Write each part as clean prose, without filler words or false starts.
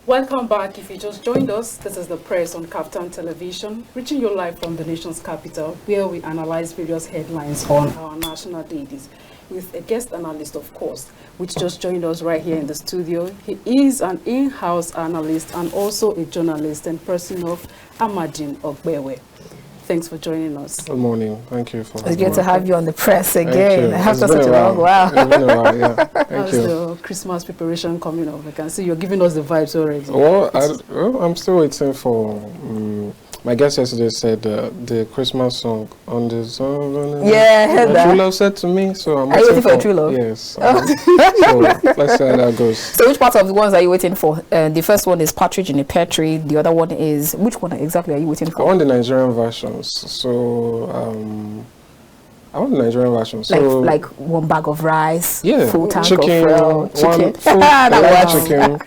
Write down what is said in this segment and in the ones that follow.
Welcome back. If you just joined us, this is the press on KAFTAN television, reaching you live from the nation's capital, where we analyze various headlines on our national dailies with a guest analyst, of course, which just joined us right here in the studio. He is an in-house analyst and also a journalist and person of Amadin, Ogbewe. Thanks for joining us. Good morning. Thank you for It's good to have you on the press again. I have such a long while. It's been a while, yeah. How's the Christmas preparation coming up? I can see you're giving us the vibes already. Well, I'm still waiting for... my guest yesterday said the Christmas song on the song. Yeah, I heard that. True love said to me, so I'm Are you waiting for a true love? Yes. So let's see how that goes. So which part of the ones are you waiting for? The first one is Partridge in a Pear Tree. The other one is... Which one exactly are you waiting for? I want the Nigerian versions. So... I want the Nigerian version. So like one bag of rice, yeah, full tank chicken, of chicken. One full chicken.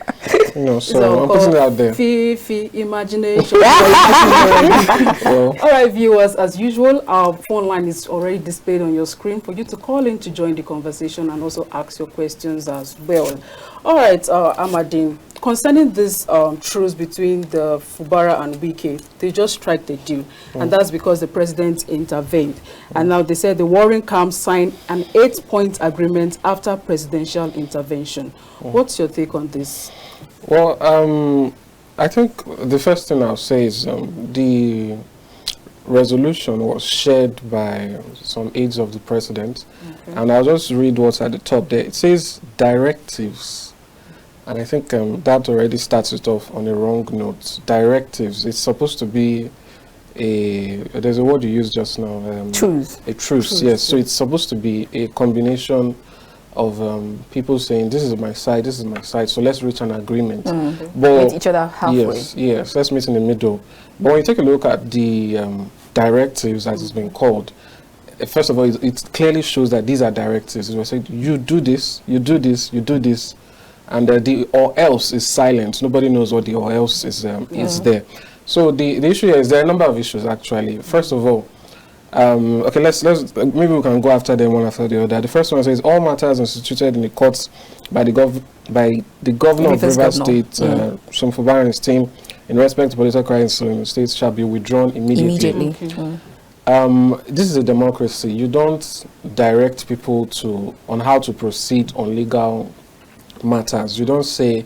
You know, so I'm putting it out there. Fifi imagination. Well, all right, viewers, as usual, our phone line is already displayed on your screen for you to call in to join the conversation and also ask your questions as well. All right, Amadin, concerning this truce between the Fubara and Wike, they just struck the deal, and that's because the president intervened. And now they said the warring camps signed an 8-point agreement after presidential intervention. What's your take on this? Well, I think the first thing I'll say is the resolution was shared by some aides of the president, and I'll just read what's at the top there. It says directives. And I think that already starts it off on a wrong note. Directives. It's supposed to be there's a word you used just now. Truce. A truce, yes. So it's supposed to be a combination of people saying, this is my side, this is my side, so let's reach an agreement. But meet each other halfway. Yes, let's meet in the middle. But when you take a look at the directives, as it's been called, first of all, it clearly shows that these are directives. It was saying, you do this, you do this, you do this. And the or else is silent. Nobody knows what the or else is there. So the issue here is there are a number of issues actually. First of all, okay, let's maybe we can go after them one after the other. The first one says all matters instituted in the courts by the governor of Rivers State, Fubara and his team, in respect to political crimes in the state shall be withdrawn immediately. This is a democracy. You don't direct people on how to proceed on legal matters. You don't say,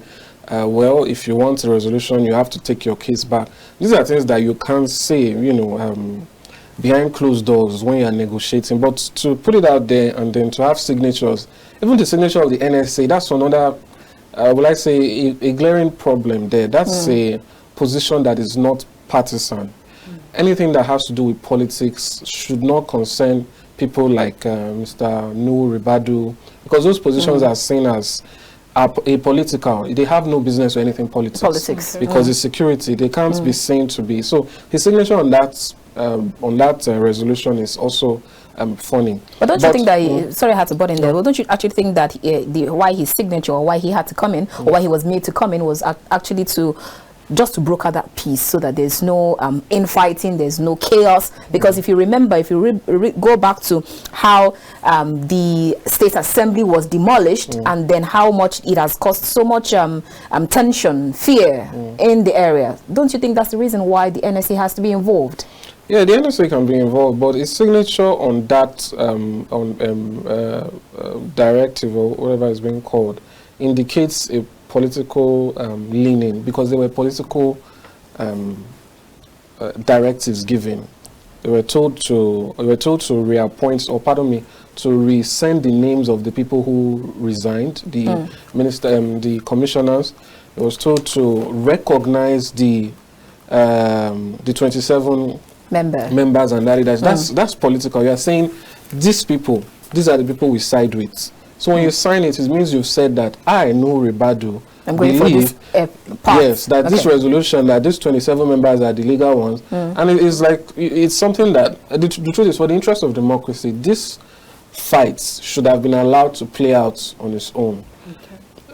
well, if you want a resolution, you have to take your case back. These are things that you can't say, you know, behind closed doors when you're negotiating. But to put it out there and then to have signatures, even the signature of the NSA, that's another, will I say, a glaring problem there. That's a position that is not partisan. Anything that has to do with politics should not concern people like Mr. Nuhu Ribadu, because those positions are seen as apolitical. They have no business or anything politics. Because it's security. They can't be seen to be. So his signature on that resolution is also funny. But don't you think that, sorry I had to butt in there, but don't you actually think that why his signature or why he had to come in or why he was made to come in was actually just to broker that peace so that there's no infighting, there's no chaos? Because if you remember, if you go back to how the state assembly was demolished and then how much it has caused so much tension, fear in the area, don't you think that's the reason why the NSA has to be involved? Yeah, the NSA can be involved, but its signature on that directive or whatever it's being called indicates a political leaning, because there were political directives given. They were told to reappoint, or pardon me, to resend the names of the people who resigned, the minister, the commissioners. It was told to recognize the 27 members and that's political. You are saying these are the people we side with. So when you sign it, it means you've said that I know Ribadu believe yes, that this resolution, that these 27 members are the legal ones. And it is like, it's something that, the truth is, for the interest of democracy, this fight should have been allowed to play out on its own.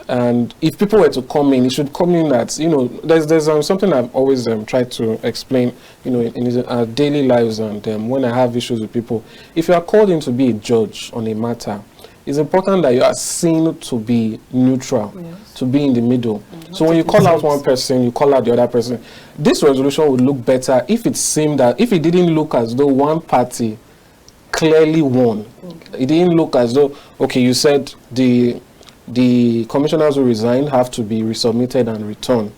And if people were to come in, it should come in that, you know, there's something I've always tried to explain, you know, in our daily lives and when I have issues with people. If you are called in to be a judge on a matter, it's important that you are seen to be neutral, to be in the middle. So when you call out one person, you call out the other person. This resolution would look better if it seemed that, if it didn't look as though one party clearly won. It didn't look as though, okay, you said the commissioners who resigned have to be resubmitted and returned.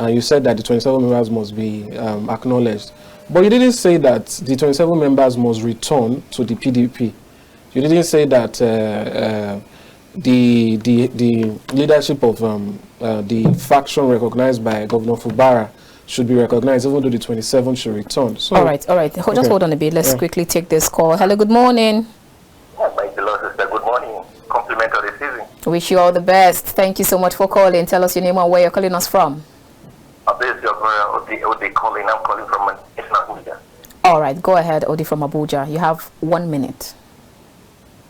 You said that the 27 members must be acknowledged. But you didn't say that the 27 members must return to the PDP. You didn't say that the leadership of the faction recognized by Governor Fubara should be recognized, even though the 27 should return. So, all right. Just hold on a bit. Let's quickly take this call. Hello, good morning. My beloved sister, good morning. Compliment of the season. Wish you all the best. Thank you so much for calling. Tell us your name and where you're calling us from. This is your Odi calling. I'm calling from Abuja. All right, go ahead, Odi from Abuja. You have 1 minute.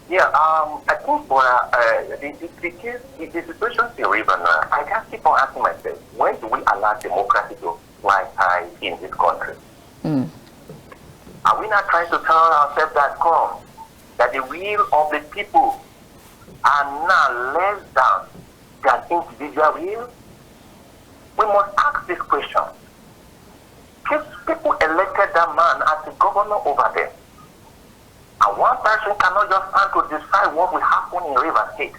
Yeah, I think the situation in Reuben, I just keep on asking myself, when do we allow democracy to fly high in this country? Are we not trying to tell ourselves that the will of the people are now less than individual will? We must ask this question. People elected that man as the governor over there. And one person cannot just stand to decide what will happen in River State.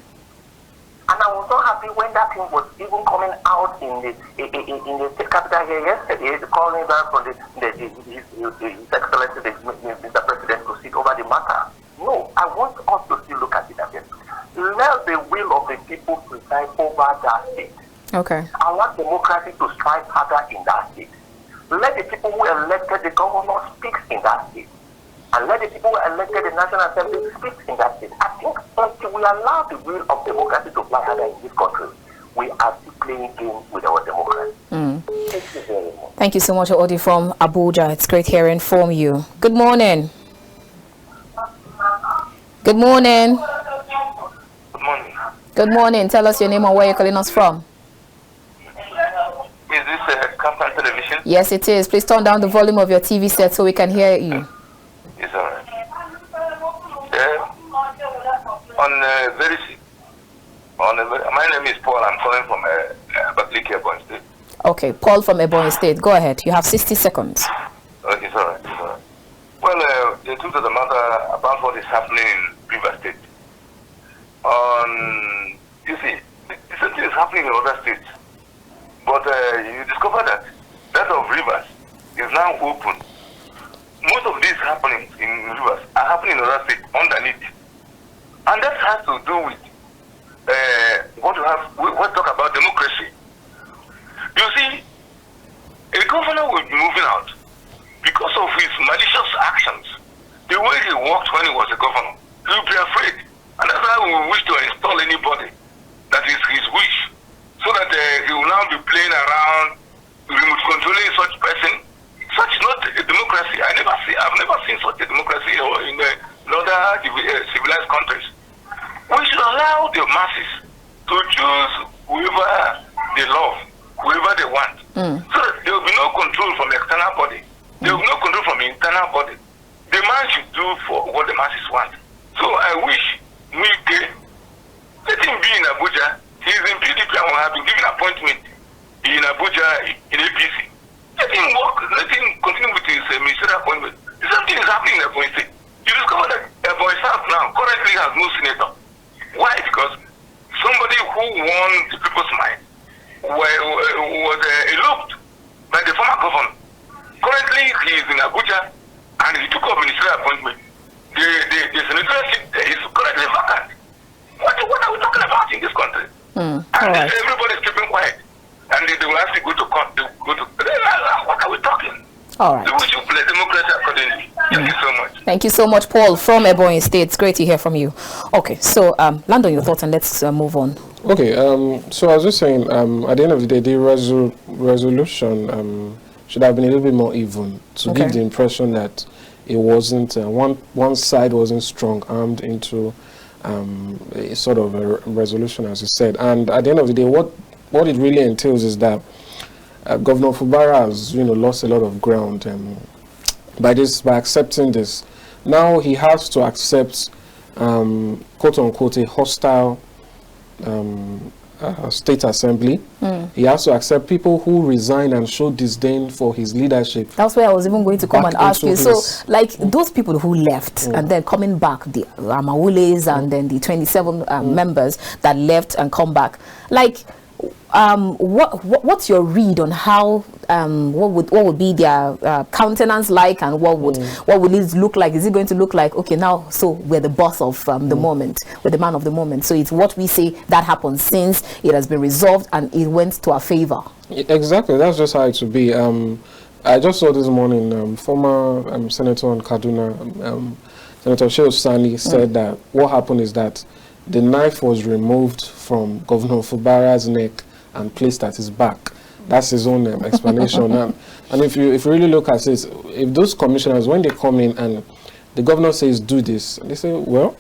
And I was so happy when that thing was even coming out in the state capital here yesterday, calling back for His Excellency, Mr. President, to sit over the matter. No, I want us to still look at it again. Let the will of the people preside over that state. Okay. I want democracy to strive harder in that state. Let the people who elected the governor speak in that state. And let the people who elected the National Assembly speak in that state. I think until we allow the will of democracy to fly harder in this country, we are still playing games with our democracy. Thank you very much. Thank you so much, Odi from Abuja. It's great hearing from you. Good morning. Good morning. Good morning. Good morning. Tell us your name and where you're calling us from. Is this KAFTAN television? Yes, it is. Please turn down the volume of your TV set so we can hear you. It's all right. My name is Paul. I'm calling from Ebonyi State. Okay, Paul from Ebonyi State. Go ahead. You have 60 seconds. Okay, it's all right. Well, the truth of the matter about what is happening in River State. You see, the same thing is happening in other states. But you discover that of Rivers is now open. Most of these happenings in Rivers are happening in other states underneath. And that has to do with what we talk about democracy. You see, a governor will be moving out because of his malicious actions. The way he worked when he was a governor, he will be afraid. And that's why we wish to install anybody that is his wish, so that he will now be playing around, remote controlling such person. Such not a democracy. I've never seen such a democracy in other civilized countries. We should allow the masses to choose whoever they love, whoever they want. So that there will be no control from the external body. There will be no control from the internal body. The man should do for what the masses want. So I wish let him be in Abuja. He is in PDP and have been given appointment in Abuja in APC. Let him work. Let him continue with his ministerial appointment. The same thing is happening in Ebonyi State. You discover that Ebonyi South now currently has no senator. Why? Because somebody who won the people's mind was eloped by the former governor. Currently, he is in Abuja and he took up ministerial appointment. The senatorship is currently vacant. What are we talking about in this country? And everybody is keeping quiet. And they will actually go to court. What are we talking? All right. So we should play democracy accordingly. Thank you so much. Thank you so much, Paul from Ebonyi State. It's great to hear from you. Okay, so land on your thoughts and let's move on. Okay, so I was just saying, at the end of the day, the resolution should have been a little bit more even to give the impression that it wasn't one side wasn't strong-armed into a sort of a resolution, as you said. And at the end of the day, what it really entails is that Governor Fubara has, lost a lot of ground by accepting this. Now he has to accept quote unquote, a hostile state assembly. He has to accept people who resign and show disdain for his leadership. That's where I was even going to come and ask you. So, like those people who left and then coming back, the Amawules and then the 27 members that left and come back, like, what's your read on how what would be their countenance like, and what would it look like? Is it going to look like, okay, now so we're the boss of the moment, we're the man of the moment, so it's what we say that happens since it has been resolved and it went to our favor? Exactly, that's just how it should be. I just saw this morning former senator on Kaduna, Senator Shehu Sani, said that what happened is that the knife was removed from Governor Fubara's neck and placed at his back. That's his own explanation. And if you really look at it, if those commissioners, when they come in and the governor says do this, they say, well,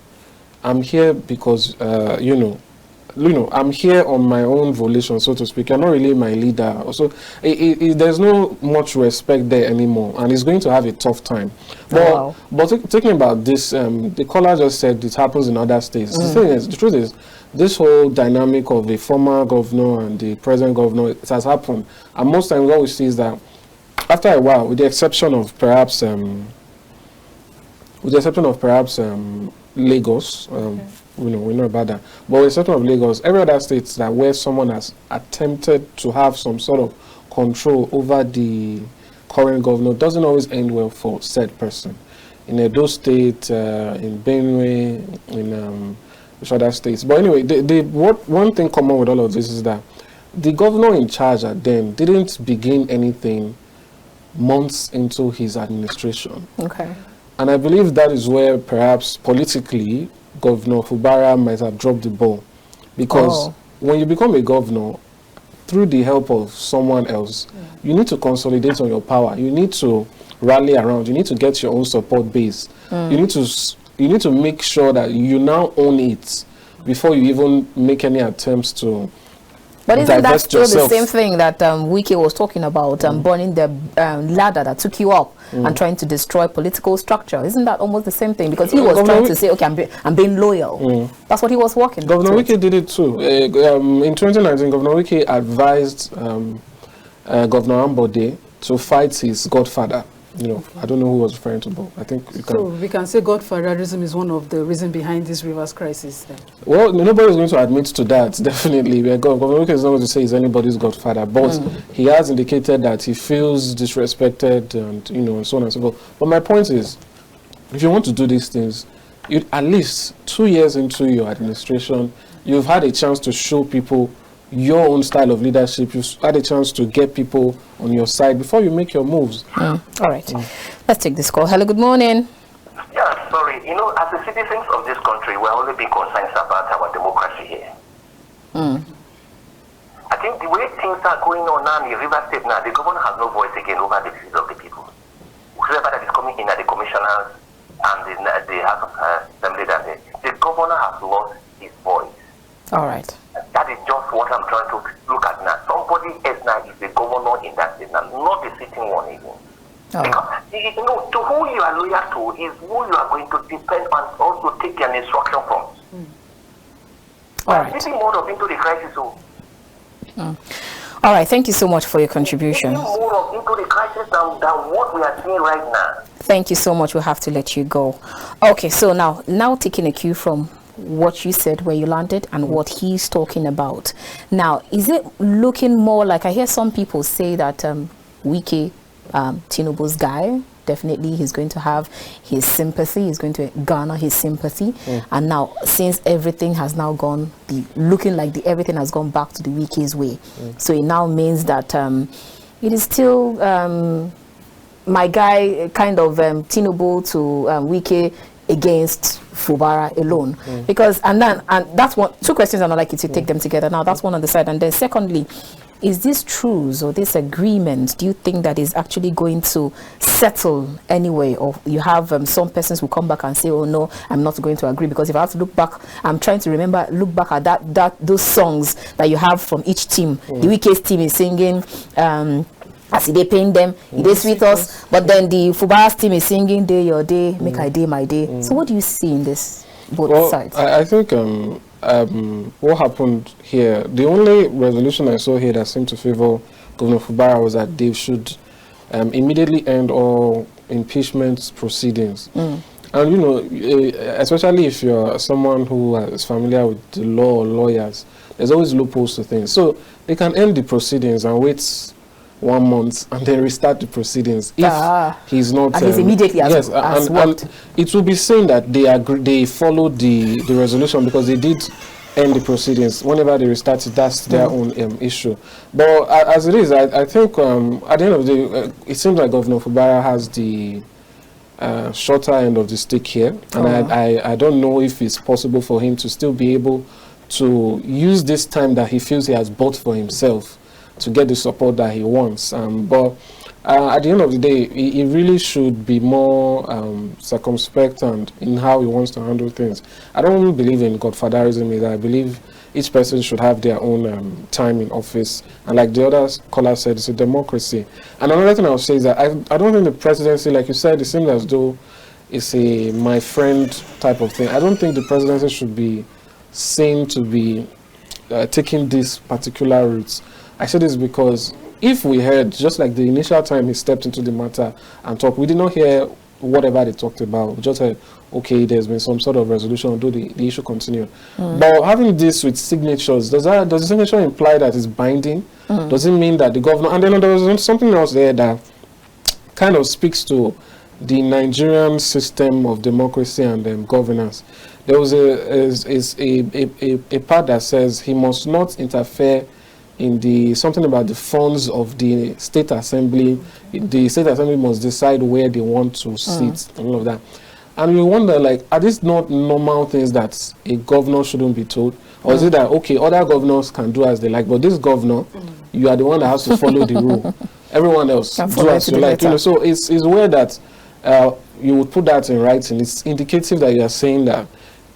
I'm here because I'm here on my own volition, so to speak. You're not really my leader. Also, there's no much respect there anymore, and he's going to have a tough time. But talking about this, the caller just said it happens in other states. The truth is, this whole dynamic of the former governor and the present governor, it has happened. And most times what we see is that after a while, with the exception of perhaps Lagos, we know about that. But with the exception of Lagos, every other state that where someone has attempted to have some sort of control over the current governor doesn't always end well for said person. In Edo State, in Benue, in other states. But anyway, one thing common with all of this is that the governor in charge at then didn't begin anything months into his administration. Okay. And I believe that is where perhaps politically Governor Fubara might have dropped the ball. Because when you become a governor, through the help of someone else, you need to consolidate on your power. You need to rally around. You need to get your own support base. You need to make sure that you now own it before you even make any attempts to. But isn't that still the same thing that Wike was talking about, burning the ladder that took you up and trying to destroy political structure? Isn't that almost the same thing? Because he was trying to say, okay, I'm being loyal. That's what he was working. Governor Wike did it too. In 2019, Governor Wike advised Governor Ambode to fight his godfather. I don't know who was referring to, but I think you can. So we can say godfatherism is one of the reasons behind this rivers crisis. Then. Well, nobody is going to admit to that. Definitely, Governor Wike is not going to say he's anybody's godfather, but he has indicated that he feels disrespected, and and so on and so forth. But my point is, if you want to do these things, at least 2 years into your administration, you've had a chance to show people your own style of leadership. You've had a chance to get people on your side before you make your moves. All right. Let's take this call. Hello, good morning. Yeah, sorry. As the citizens of this country, we're only being concerned about our democracy here. I think the way things are going on now in the River State now, the governor has no voice again over the decisions of the people. Whoever that is coming in are the commissioners and the House of Assembly, the governor has lost his voice. All right. That is just what I'm trying to look at now. Somebody else now is the governor in that state now, not the sitting one even. Because, to who you are loyal to is who you are going to depend on, also take an instruction from. All right. Getting more of into the crisis. All right. Thank you so much for your contribution. More of into the crisis than what we are seeing right now. Thank you so much. We'll have to let you go. Okay. So now taking a cue from what you said, where you landed, and what he's talking about. Now, is it looking more like, I hear some people say that Wike, Tinubu's guy, definitely he's going to have his sympathy, he's going to garner his sympathy. And now, since everything has now gone, looking like everything has gone back to the Wike's way, so it now means that it is still my guy, kind of Tinubu to Wike against Fubara alone. Because and that's one, two questions, and I'd like you to take them together. Now that's one on the side, and then secondly, is this truce or this agreement, do you think that is actually going to settle anyway? Or you have some persons who come back and say, oh no, I'm not going to agree? Because if I have to look back, I'm trying to look back at those songs that you have from each team. The Wike's team is singing as they paint them, they sweet us, but then the Fubara's team is singing day your day, make I day my day. So what do you see in this? both sides? I think what happened here, the only resolution I saw here that seemed to favor Governor Fubara was that they should immediately end all impeachment proceedings. And, you know, especially if you're someone who is familiar with the law or lawyers, there's always loopholes to things. So they can end the proceedings and wait 1 month and then restart the proceedings if he's not. At least immediately as and it will be saying that they followed the resolution because they did end the proceedings. Whenever they restart it, that's their own issue. But as it is, I think at the end of the day, it seems like Governor Fubara has the shorter end of the stick here, and I don't know if it's possible for him to still be able to use this time that he feels he has bought for himself to get the support that he wants. But at the end of the day, he really should be more circumspect and in how he wants to handle things. I don't believe in godfatherism either. I believe each person should have their own time in office. And like the other caller said, it's a democracy. And another thing I would say is that I don't think the presidency, like you said, it seems as though it's a my friend type of thing. I don't think the presidency should be seen to be taking these particular routes. I say this because if we heard, just like the initial time he stepped into the matter and talked, we did not hear whatever they talked about. We just heard, okay, there's been some sort of resolution, although the issue continued. But having this with signatures, does the signature imply that it's binding? Does it mean that the governor, and then there was something else there that kind of speaks to the Nigerian system of democracy and governance. There was a part that says he must not interfere in the something about the funds of the state assembly. The state assembly must decide where they want to sit and all of that. And we wonder, like, are these not normal things that a governor shouldn't be told? Or is it that, okay, other governors can do as they like, but this governor, you are the one that has to follow the rule. Everyone else do as you like. You know, so it's weird that you would put that in writing. It's indicative that you are saying that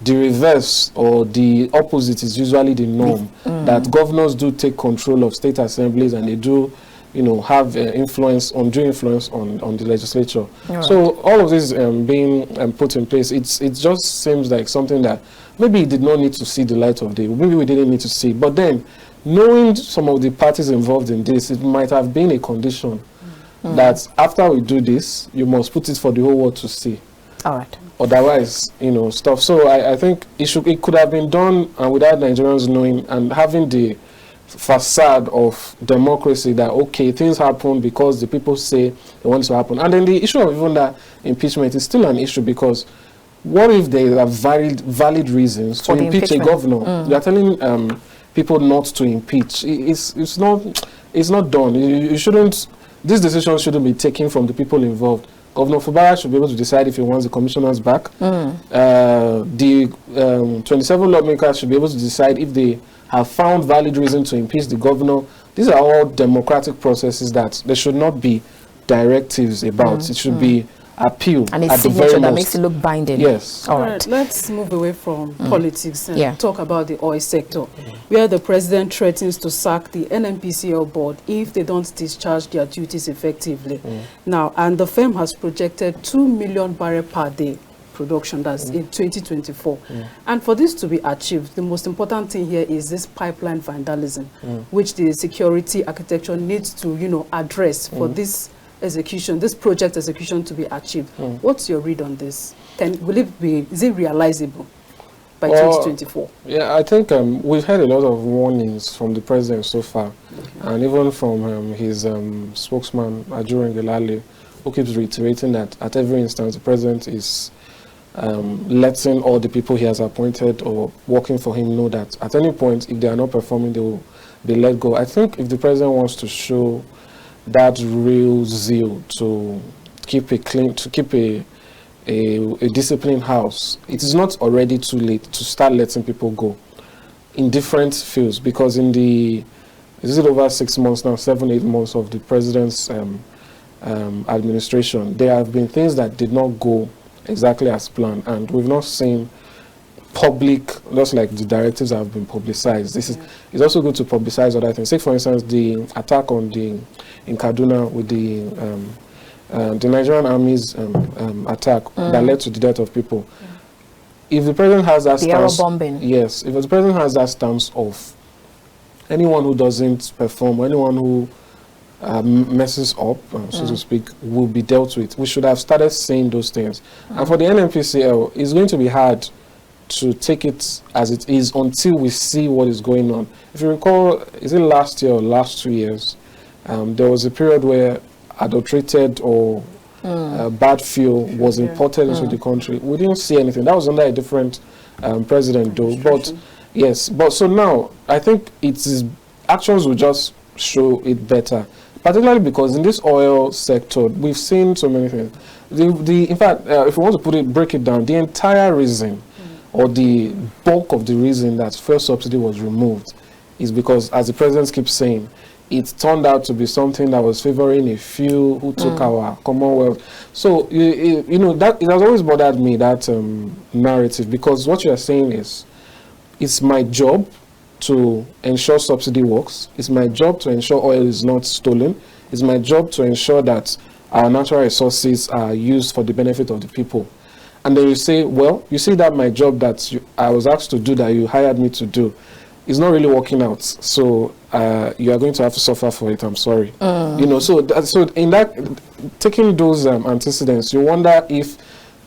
the reverse or the opposite is usually the norm, that governors do take control of state assemblies and they do, you know, have influence on the legislature. So all of this being put in place, it just seems like something that maybe it did not need to see the light of day. Maybe we didn't need to see. But then, knowing some of the parties involved in this, it might have been a condition that after we do this, you must put it for the whole world to see. All right. Otherwise, you know, stuff. So I think it could have been done without Nigerians knowing and having the facade of democracy that, okay, things happen because the people say they want to happen. And then the issue of even that impeachment is still an issue, because what if there are valid reasons to impeach a governor? You are telling people not to impeach. It's not done. You shouldn't. This decision shouldn't be taken from the people involved. Governor Fubara should be able to decide if he wants the commissioners back. The 27 lawmakers should be able to decide if they have found valid reason to impeach the governor. These are all democratic processes that there should not be directives about. It should be appeal and at the very signature that most. makes it look binding. Yes. All right. Let's move away from politics and talk about the oil sector, where the president threatens to sack the NNPCL board if they don't discharge their duties effectively. Now, and the firm has projected 2 million barrel per day production, that's in 2024. And for this to be achieved, the most important thing here is this pipeline vandalism, which the security architecture needs to, you know, address for this execution, this project execution to be achieved. What's your read on this? Is it realizable by 2024? Yeah, I think we've had a lot of warnings from the president so far, and even from his spokesman, Ajurin Gelale, who keeps reiterating that at every instance the president is letting all the people he has appointed or working for him know that at any point, if they are not performing, they will be let go. I think if the president wants to show that real zeal to keep a clean, to keep a disciplined house, it is not already too late to start letting people go in different fields, because in the, is it over 6 months now, 7-8 months of the president's administration, there have been things that did not go exactly as planned, and we've not seen public, just like the directives have been publicized. This is, it's also good to publicize other things. Take for instance the attack on in Kaduna with the Nigerian Army's attack that led to the death of people. if the president has that the arrow stance, bombing. yes, if the president has that stance of anyone who doesn't perform, anyone who messes up, so to speak, will be dealt with. We should have started saying those things. And for the NNPCL, it's going to be hard to take it as it is until we see what is going on. If you recall, is it last year or last 2 years, there was a period where adulterated or bad fuel was imported into the country. We didn't see anything. That was under a different president, though. But yes, but so now I think actions will just show it better. Particularly because in this oil sector, we've seen so many things. In fact, if we want to break it down, the entire reason or the bulk of the reason that fuel subsidy was removed is because, as the president keeps saying, it turned out to be something that was favoring a few who took our commonwealth. So, you know, that it has always bothered me, that narrative, because what you are saying is, it's my job to ensure subsidy works. It's my job to ensure oil is not stolen. It's my job to ensure that our natural resources are used for the benefit of the people. And then you say, well, you see that my job that I was asked to do, that you hired me to do, is not really working out. So you are going to have to suffer for it. I'm sorry. You know, so in that, taking those antecedents, you wonder if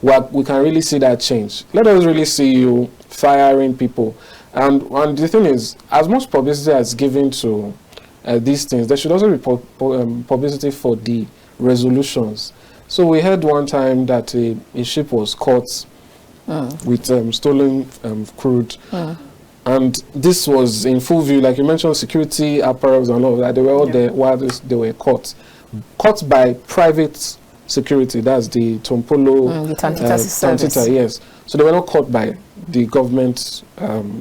we can really see that change. Let us really see you firing people. And the thing is, as much publicity as given to these things, there should also be publicity for the resolutions. So we heard one time that a ship was caught with stolen crude. And this was in full view, like you mentioned, security apparatus and all of that. They were all there while they were caught by private security. That's the Tompolo, the Tantita, yes. So they were not caught by the government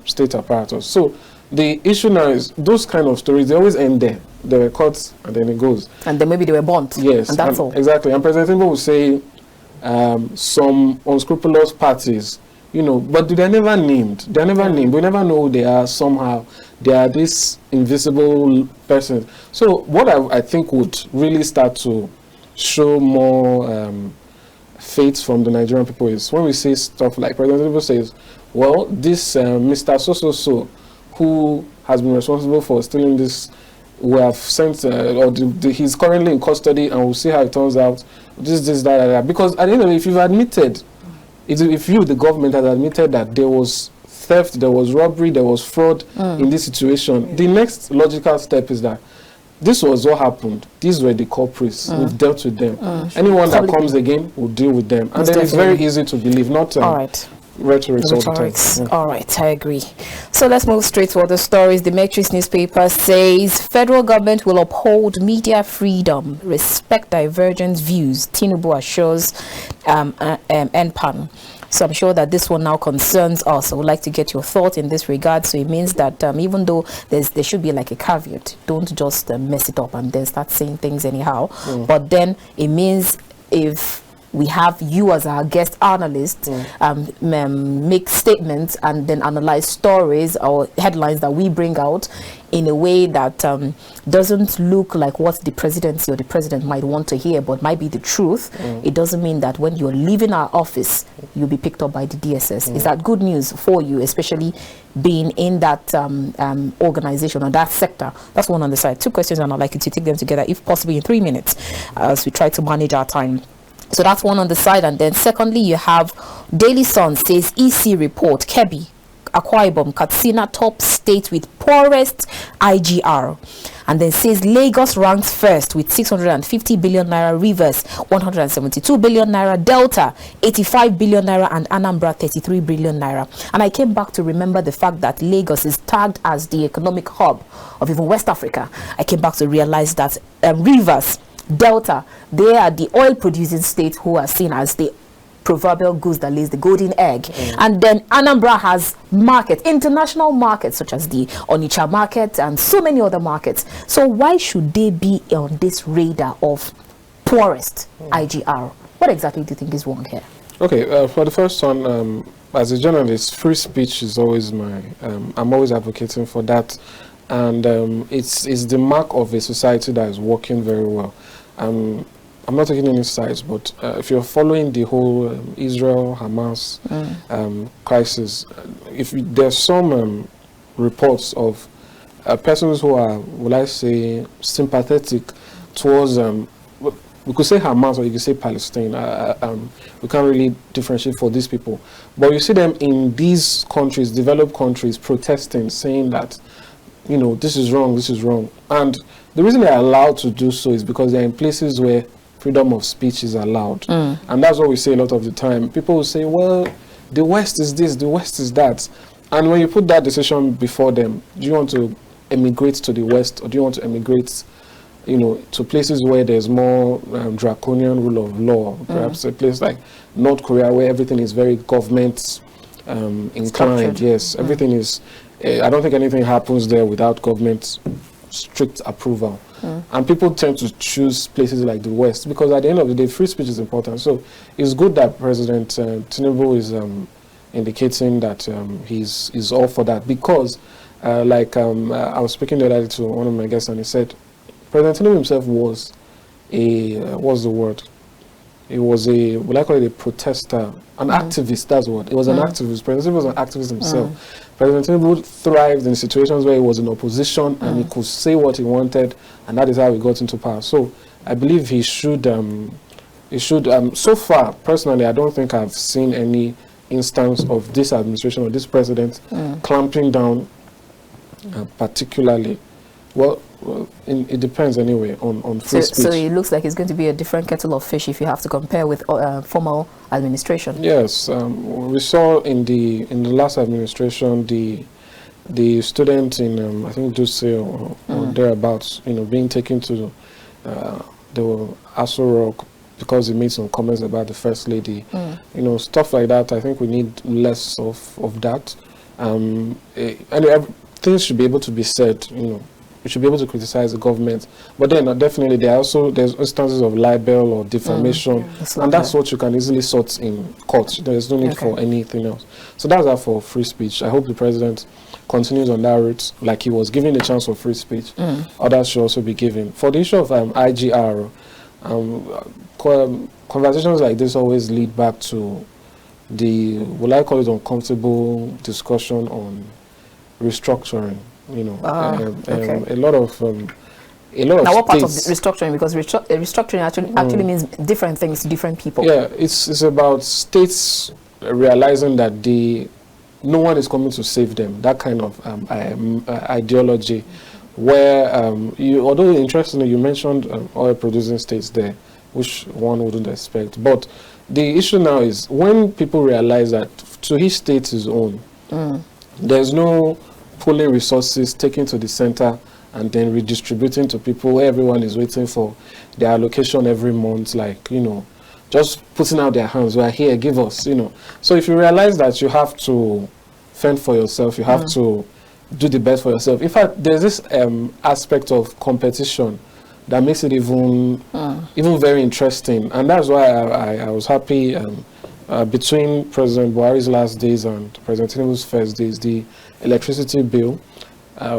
state apparatus. So the issue now is those kind of stories, they always end there. They were caught and then it goes. And then maybe they were burnt. Yes. And that's all. Exactly. And President Timbo will say some unscrupulous parties, you know, but they're never named. They're never named. We never know who they are somehow. They are this invisible person. So what I think would really start to show more faith from the Nigerian people is when we say stuff like President Tinubu says, well, this Mr. So, who has been responsible for stealing this, we have sent, he's currently in custody, and we'll see how it turns out. That. Because at the end of it, if you've admitted, if you, the government, has admitted that there was theft, there was robbery, there was fraud in this situation, the next logical step is that this was what happened. These were the culprits. We've dealt with them. Anyone that comes again, we'll deal with them. And then it's very easy to believe, not rhetoric all the time. All right, I agree. So let's move straight to other stories. The Matrix newspaper says federal government will uphold media freedom, respect divergent views. Tinubu assures NPAN. So I'm sure that this one now concerns us. I would like to get your thought in this regard. So it means that even though there should be like a caveat, don't just mess it up and then start saying things anyhow. But then it means if we have you as our guest analyst make statements and then analyze stories or headlines that we bring out in a way that doesn't look like what the presidency or the president might want to hear, but might be the truth. It doesn't mean that when you're leaving our office, you'll be picked up by the DSS. Is that good news for you, especially being in that organization or that sector? That's one on the side. Two questions, and I'd like you to take them together, if possible, in 3 minutes, as we try to manage our time. So that's one on the side. And then secondly, you have Daily Sun says EC report, Kebbi, Akwa Ibom, Katsina top state with poorest IGR. And then says Lagos ranks first with 650 billion naira, Rivers 172 billion naira, Delta 85 billion naira, and Anambra 33 billion naira. And I came back to remember the fact that Lagos is tagged as the economic hub of even West Africa. I came back to realize that Rivers, Delta, they are the oil producing states who are seen as the proverbial goose that lays the golden egg. And then Anambra has markets, international markets, such as the Onitsha market and so many other markets. So why should they be on this radar of poorest IGR? What exactly do you think is wrong here? Okay, for the first one, as a journalist, free speech is always I'm always advocating for that. And it's the mark of a society that is working very well. I'm not taking any sides, but if you're following the whole Israel-Hamas crisis, there's some reports of persons who are, will I say, sympathetic towards, we could say Hamas or you could say Palestine. We can't really differentiate for these people. But you see them in these countries, developed countries, protesting, saying that, you know, this is wrong, this is wrong. And the reason they're allowed to do so is because they're in places where freedom of speech is allowed. And that's what we say a lot of the time. People will say, well, the West is this, the West is that. And when you put that decision before them, do you want to emigrate to the West, or do you want to emigrate, you know, to places where there's more draconian rule of law, perhaps a place like North Korea where everything is very government inclined. Structured. Yes, everything is, I don't think anything happens there without government strict approval. And people tend to choose places like the West because at the end of the day, free speech is important. So it's good that President Tinubu is indicating that he's all for that because I was speaking the other day to one of my guests and he said President Tinubu himself was what's the word? He was will I call it a protester, an activist, that's the word. He was an activist. President Tinubu was an activist himself. President Tinubu thrived in situations where he was in opposition and he could say what he wanted, and that is how he got into power. So I believe he should, so far, personally, I don't think I've seen any instance of this administration or this president clamping down particularly. Well, it depends anyway on free speech. So it looks like it's going to be a different kettle of fish if you have to compare with formal administration. Yes, we saw in the last administration the student in I think Duse or thereabouts, you know, being taken to the Aso Rock because he made some comments about the First Lady. You know, stuff like that. I think we need less of that. And things should be able to be said. You know, we should be able to criticize the government, but then definitely there's instances of libel or defamation, and that's what you can easily sort in court. There's no need for anything else. So that's that for free speech. I hope the president continues on that route, like he was given the chance for free speech. Others should also be given. For the issue of IGR, conversations like this always lead back to the, will I call it, uncomfortable discussion on restructuring. You know, a lot of now what part of the restructuring, because restructuring actually means different things to different people. Yeah, it's about states realizing that no one is coming to save them. That kind of ideology, where although interestingly you mentioned oil producing states there, which one wouldn't expect, but the issue now is when people realize that to each state is own, there's no pulling resources, taking to the center, and then redistributing to people where everyone is waiting for their allocation every month, like, you know, just putting out their hands, we're here, give us, you know. So if you realize that you have to fend for yourself, you have to do the best for yourself. In fact, there's this aspect of competition that makes it even very interesting. And that's why I was happy between President Buhari's last days and President Tinubu's first days, the electricity bill,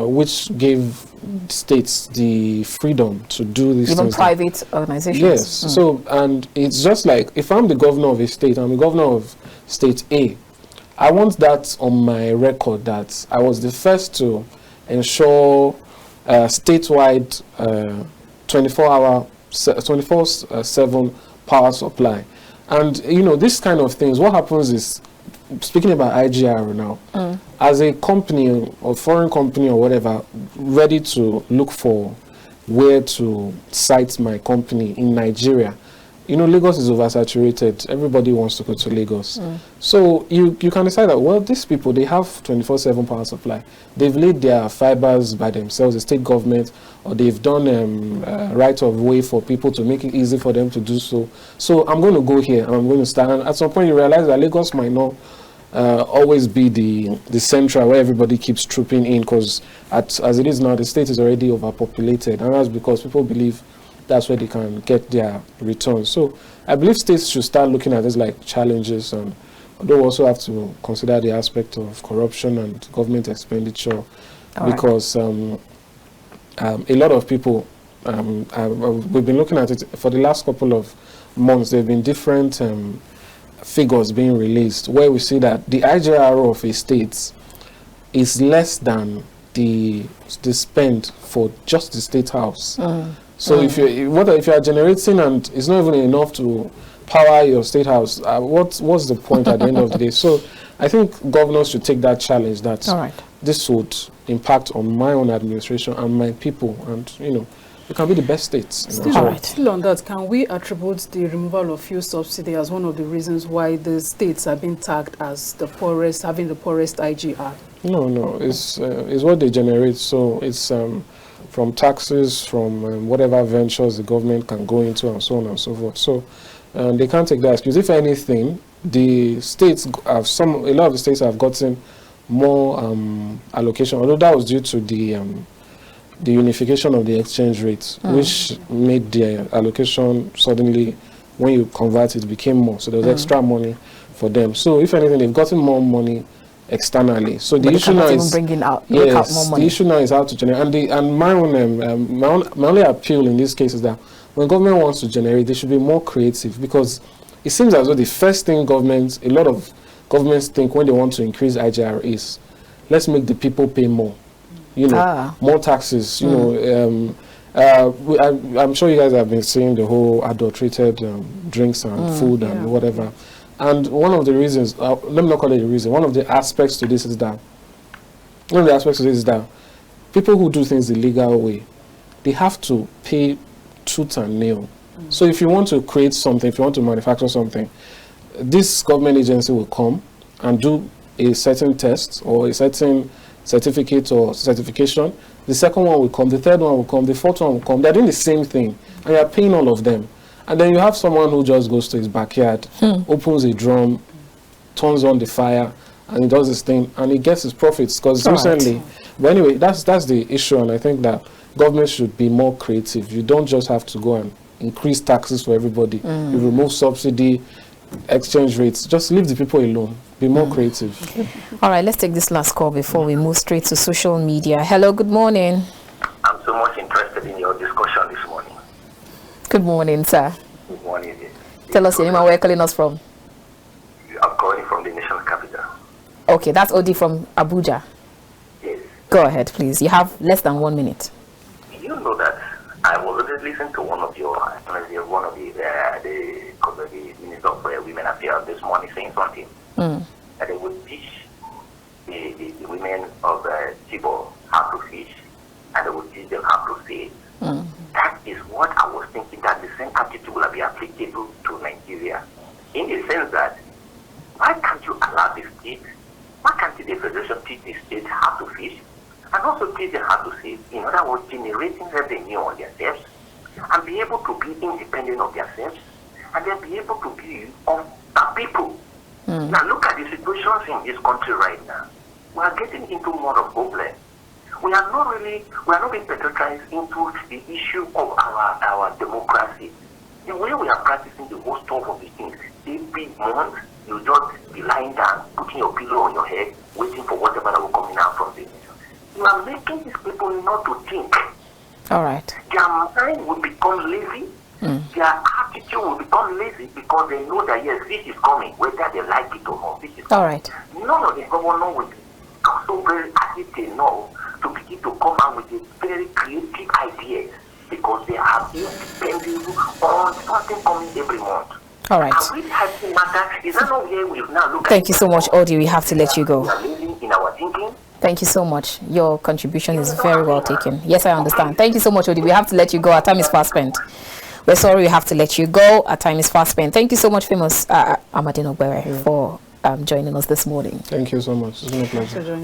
which gave states the freedom to do these things. Even private organizations. Yes. So, and it's just like, if I'm the governor of a state, I'm the governor of state A, I want that on my record that I was the first to ensure statewide 24/7 power supply. And, you know, this kind of things, what happens is, speaking about IGR now, as a company or foreign company or whatever, ready to look for where to site my company in Nigeria, you know, Lagos is oversaturated. Everybody wants to go to Lagos. So you can decide that, well, these people, they have 24/7 power supply. They've laid their fibers by themselves, the state government, or they've done right of way for people to make it easy for them to do so. So I'm going to go here and I'm going to start. And at some point you realize that Lagos might not always be the central where everybody keeps trooping in, because as it is now, the state is already overpopulated, and that's because people believe that's where they can get their returns. So I believe states should start looking at this like challenges, and although also have to consider the aspect of corruption and government expenditure, because a lot of people we've been looking at it for the last couple of months. There have been different figures being released where we see that the IGRO of a state is less than the spend for just the state house. So if you are generating and it's not even enough to power your state house, what's the point at the end of the day? So I think governors should take that challenge that this would impact on my own administration and my people, and it can be the best states. Still on that, can we attribute the removal of fuel subsidy as one of the reasons why the states have been tagged as the poorest, having the poorest IGR? No, it's what they generate. So it's from taxes, from whatever ventures the government can go into, and so on and so forth. So they can't take that excuse. If anything, the states have a lot of the states have gotten more allocation, although that was due to the unification of the exchange rates, which made the allocation suddenly, when you convert it, became more. So there was extra money for them. So if anything, they've gotten more money externally. So the issue now is bringing out more money. The issue now is how to generate. And my only appeal in this case is that when government wants to generate, they should be more creative, because it seems as though the first thing a lot of governments think when they want to increase IGR is, let's make the people pay more. More taxes. I'm sure you guys have been seeing the whole adulterated drinks and food and whatever. And one of the reasons, let me not call it a reason, one of the aspects to this is that people who do things the legal way, they have to pay tooth and nail. So if you want to create something, if you want to manufacture something, this government agency will come and do a certain test or a certain certificate or certification. The second one will come, the third one will come, the fourth one will come. They're doing the same thing, and you're paying all of them. And then you have someone who just goes to his backyard, opens a drum, turns on the fire, and he does his thing, and he gets his profits. Because recently, but anyway, that's the issue, and I think that government should be more creative. You don't just have to go and increase taxes for everybody. You remove subsidy, exchange rates. Just leave the people alone. Be more creative. All right, let's take this last call before we move straight to social media. Hello, good morning. I'm so much interested in your discussion this morning. Good morning, sir. Good morning. Tell us your name and where you're calling us from. I'm calling from the national capital. Okay, that's Odi from Abuja. Yes. Go ahead, please. You have less than 1 minute. You know that I was listening to one of the Minister of Women Affairs this morning saying something. That they would teach the women of Chibok how to fish, and they would teach them how to sail. That is what I was thinking, that the same attitude will be applicable to Nigeria. In the sense that, why can't you allow the state, why can't the federation teach the state how to fish, and also teach them how to sail? In other words, generating revenue on themselves, and be able to be independent of themselves, and then be able to be of the people. Now look at the situations in this country right now. We are getting into more of problem. We are not being patronized into the issue of our democracy. The way we are practicing the whole stuff of the things, every month you just be lying down, putting your pillow on your head, waiting for whatever that will come out from the nation. You are making these people not to think. All right. Their mind will become lazy. Their attitude will become lazy, because they know that yes, this is coming, whether they like it or not. This is coming. All right. None of the governors will be so very active enough to begin to come out with a very creative ideas, because they have been depending on something coming every month. All right. And which has to matter is that not where we've now looked at. Thank you so much, Orji. We have to let you go. We are living in our thinking. Thank you so much. Your contribution is very well taken. Yes, I understand. Thank you so much, Odi. We have to let you go. Our time is fast spent. We're sorry we have to let you go. Our time is fast spent. Thank you so much, famous Amadin Ogbewe, for joining us this morning. Thank you so much. It's been a pleasure.